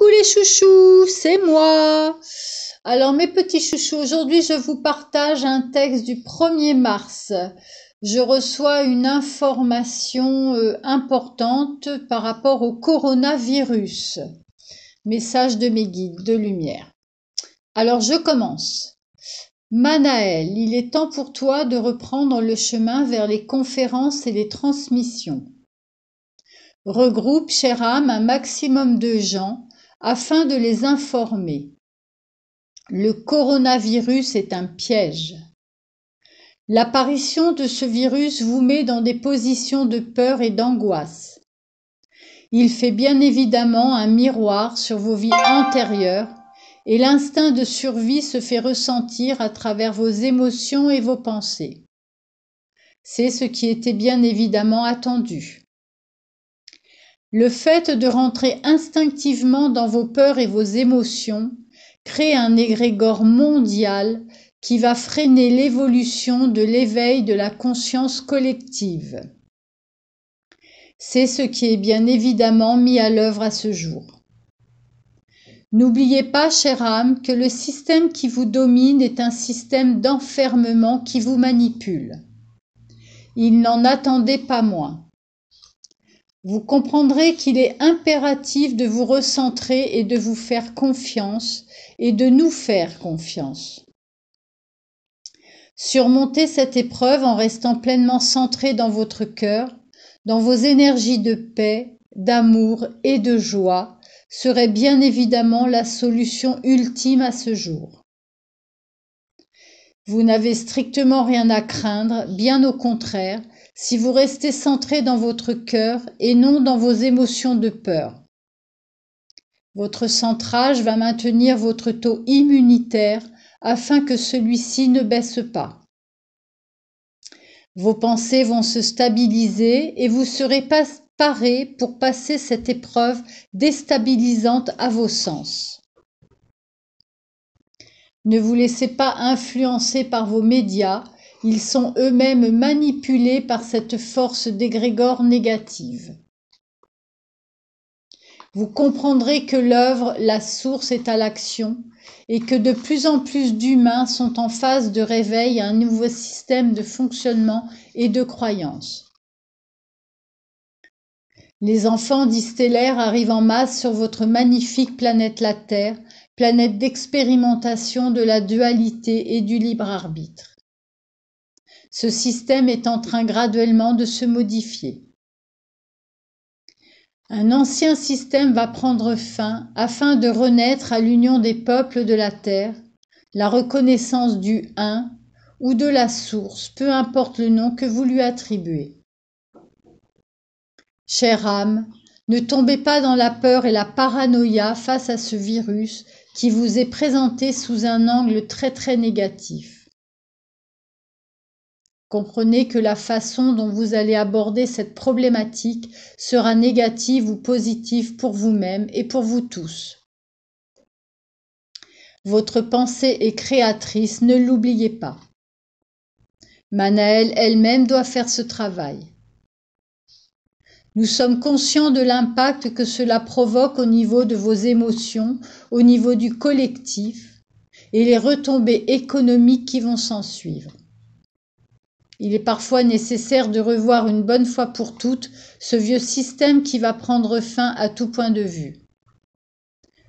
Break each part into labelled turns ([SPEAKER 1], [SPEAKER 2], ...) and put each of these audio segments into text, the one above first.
[SPEAKER 1] Coucou les chouchous, c'est moi. Alors mes petits chouchous, aujourd'hui je vous partage un texte du 1er mars. Je reçois une information importante par rapport au coronavirus. Message de mes guides de lumière. Alors je commence. Manaël, il est temps pour toi de reprendre le chemin vers les conférences et les transmissions. Regroupe, chère âme, un maximum de gens afin de les informer. Le coronavirus est un piège. L'apparition de ce virus vous met dans des positions de peur et d'angoisse. Il fait bien évidemment un miroir sur vos vies antérieures et l'instinct de survie se fait ressentir à travers vos émotions et vos pensées. C'est ce qui était bien évidemment attendu. Le fait de rentrer instinctivement dans vos peurs et vos émotions crée un égrégore mondial qui va freiner l'évolution de l'éveil de la conscience collective. C'est ce qui est bien évidemment mis à l'œuvre à ce jour. N'oubliez pas, chère âme, que le système qui vous domine est un système d'enfermement qui vous manipule. Il n'en attendait pas moins. Vous comprendrez qu'il est impératif de vous recentrer et de vous faire confiance et de nous faire confiance. Surmontez cette épreuve en restant pleinement centré dans votre cœur, dans vos énergies de paix, d'amour et de joie serait bien évidemment la solution ultime à ce jour. Vous n'avez strictement rien à craindre, bien au contraire, si vous restez centré dans votre cœur et non dans vos émotions de peur. Votre centrage va maintenir votre taux immunitaire afin que celui-ci ne baisse pas. Vos pensées vont se stabiliser et vous serez paré pour passer cette épreuve déstabilisante à vos sens. Ne vous laissez pas influencer par vos médias. Ils sont eux-mêmes manipulés par cette force d'égrégore négative. Vous comprendrez que l'œuvre, la source est à l'action et que de plus en plus d'humains sont en phase de réveil à un nouveau système de fonctionnement et de croyance. Les enfants dits stellaires arrivent en masse sur votre magnifique planète la Terre, planète d'expérimentation de la dualité et du libre arbitre. Ce système est en train graduellement de se modifier. Un ancien système va prendre fin afin de renaître à l'union des peuples de la terre, la reconnaissance du un ou de la source, peu importe le nom que vous lui attribuez. Chère âme, ne tombez pas dans la peur et la paranoïa face à ce virus qui vous est présenté sous un angle très négatif. Comprenez que la façon dont vous allez aborder cette problématique sera négative ou positive pour vous-même et pour vous tous. Votre pensée est créatrice, ne l'oubliez pas. Manaël elle-même doit faire ce travail. Nous sommes conscients de l'impact que cela provoque au niveau de vos émotions, au niveau du collectif et les retombées économiques qui vont s'en suivre. Il est parfois nécessaire de revoir une bonne fois pour toutes ce vieux système qui va prendre fin à tout point de vue.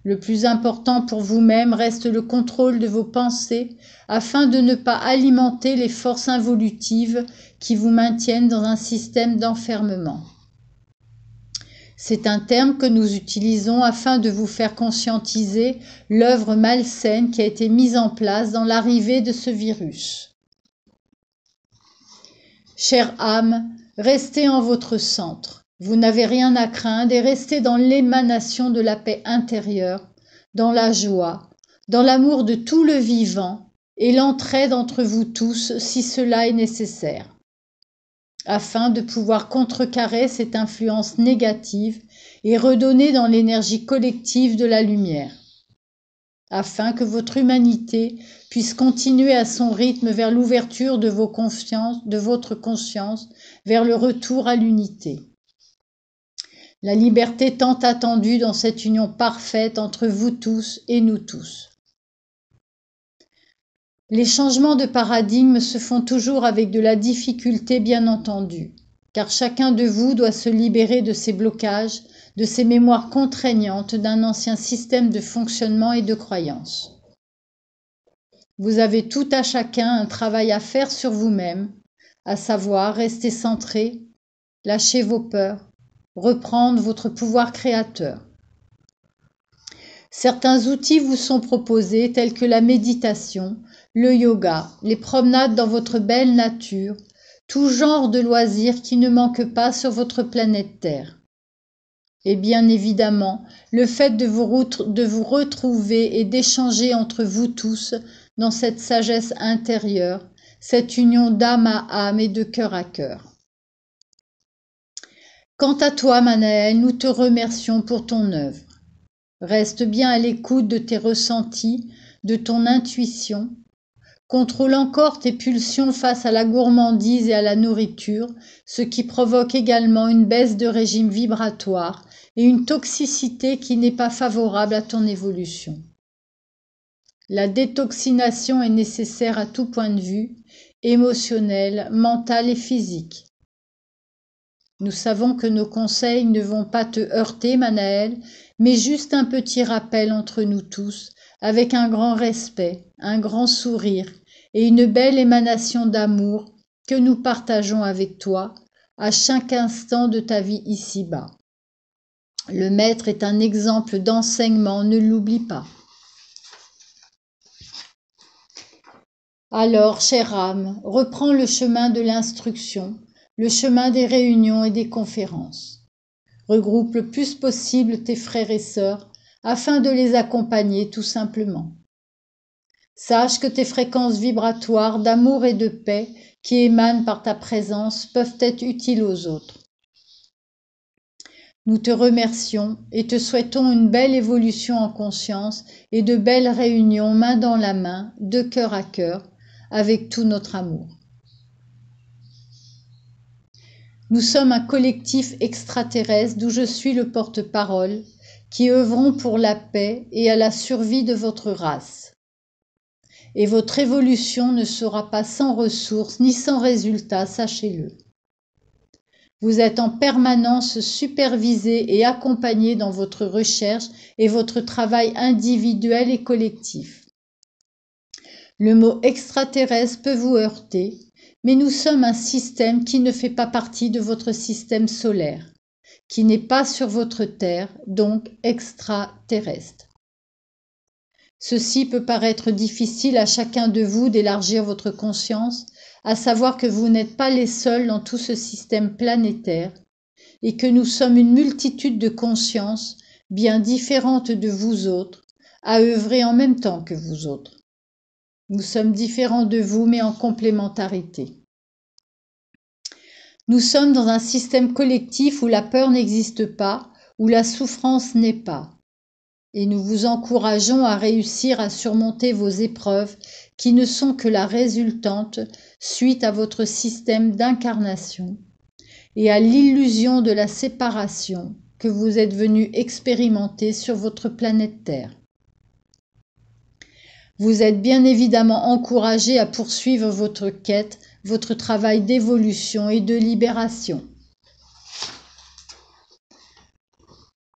[SPEAKER 1] Le plus important pour vous-même reste le contrôle de vos pensées afin de ne pas alimenter les forces involutives qui vous maintiennent dans un système d'enfermement. C'est un terme que nous utilisons afin de vous faire conscientiser l'œuvre malsaine qui a été mise en place dans l'arrivée de ce virus. Chère âme, restez en votre centre. Vous n'avez rien à craindre et restez dans l'émanation de la paix intérieure, dans la joie, dans l'amour de tout le vivant et l'entraide entre vous tous si cela est nécessaire, afin de pouvoir contrecarrer cette influence négative et redonner dans l'énergie collective de la lumière, afin que votre humanité puisse continuer à son rythme vers l'ouverture de votre conscience, vers le retour à l'unité. la liberté tant attendue dans cette union parfaite entre vous tous et nous tous. Les changements de paradigme se font toujours avec de la difficulté, bien entendu, car chacun de vous doit se libérer de ses blocages, de ces mémoires contraignantes d'un ancien système de fonctionnement et de croyance. Vous avez tout à chacun un travail à faire sur vous-même, à savoir rester centré, lâcher vos peurs, reprendre votre pouvoir créateur. Certains outils vous sont proposés tels que la méditation, le yoga, les promenades dans votre belle nature, tout genre de loisirs qui ne manquent pas sur votre planète Terre. Et bien évidemment, le fait de vous retrouver et d'échanger entre vous tous dans cette sagesse intérieure, cette union d'âme à âme et de cœur à cœur. Quant à toi, Manaël, nous te remercions pour ton œuvre. Reste bien à l'écoute de tes ressentis, de ton intuition. Contrôle encore tes pulsions face à la gourmandise et à la nourriture, ce qui provoque également une baisse de régime vibratoire et une toxicité qui n'est pas favorable à ton évolution. La détoxination est nécessaire à tout point de vue, émotionnel, mental et physique. Nous savons que nos conseils ne vont pas te heurter, Manaël, mais juste un petit rappel entre nous tous, avec un grand respect, un grand sourire et une belle émanation d'amour que nous partageons avec toi à chaque instant de ta vie ici-bas. Le maître est un exemple d'enseignement, ne l'oublie pas. Alors, chère âme, reprends le chemin de l'instruction, le chemin des réunions et des conférences. Regroupe le plus possible tes frères et sœurs afin de les accompagner tout simplement. Sache que tes fréquences vibratoires d'amour et de paix qui émanent par ta présence peuvent être utiles aux autres. Nous te remercions et te souhaitons une belle évolution en conscience et de belles réunions main dans la main, de cœur à cœur, avec tout notre amour. Nous sommes un collectif extraterrestre d'où je suis le porte-parole, qui œuvrons pour la paix et à la survie de votre race. Et votre évolution ne sera pas sans ressources ni sans résultats, sachez-le. Vous êtes en permanence supervisé et accompagné dans votre recherche et votre travail individuel et collectif. Le mot extraterrestre peut vous heurter, mais nous sommes un système qui ne fait pas partie de votre système solaire, qui n'est pas sur votre Terre, donc extraterrestre. Ceci peut paraître difficile à chacun de vous d'élargir votre conscience, à savoir que vous n'êtes pas les seuls dans tout ce système planétaire et que nous sommes une multitude de consciences bien différentes de vous autres, à œuvrer en même temps que vous autres. Nous sommes différents de vous, mais en complémentarité. Nous sommes dans un système collectif où la peur n'existe pas, où la souffrance n'est pas. Et nous vous encourageons à réussir à surmonter vos épreuves qui ne sont que la résultante suite à votre système d'incarnation et à l'illusion de la séparation que vous êtes venu expérimenter sur votre planète Terre. Vous êtes bien évidemment encouragés à poursuivre votre quête, votre travail d'évolution et de libération.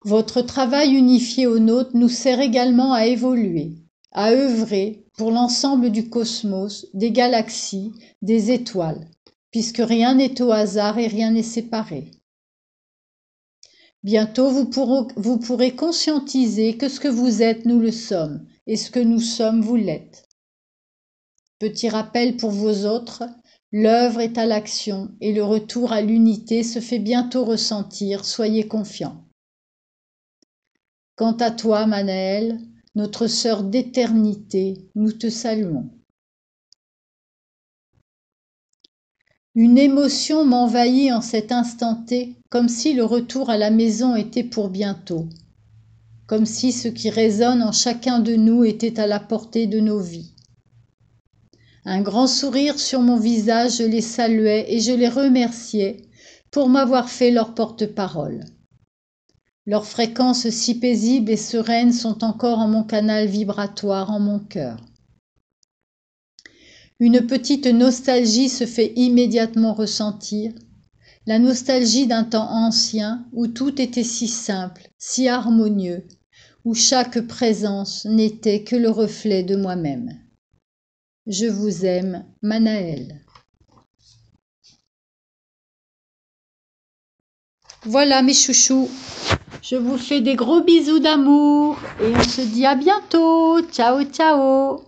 [SPEAKER 1] Votre travail unifié au nôtre nous sert également à évoluer, à œuvrer pour l'ensemble du cosmos, des galaxies, des étoiles, puisque rien n'est au hasard et rien n'est séparé. Bientôt, vous pourrez conscientiser que ce que vous êtes, nous le sommes, et ce que nous sommes, vous l'êtes. Petit rappel pour vos autres, l'œuvre est à l'action et le retour à l'unité se fait bientôt ressentir, soyez confiants. Quant à toi, Manaël, notre sœur d'éternité, nous te saluons. Une émotion m'envahit en cet instant T, comme si le retour à la maison était pour bientôt, comme si ce qui résonne en chacun de nous était à la portée de nos vies. Un grand sourire sur mon visage, je les saluais et je les remerciais pour m'avoir fait leur porte-parole. Leurs fréquences si paisibles et sereines sont encore en mon canal vibratoire, en mon cœur. Une petite nostalgie se fait immédiatement ressentir, la nostalgie d'un temps ancien où tout était si simple, si harmonieux, où chaque présence n'était que le reflet de moi-même. Je vous aime, Manaëlle. Voilà mes chouchous, je vous fais des gros bisous d'amour et on se dit à bientôt. Ciao, ciao.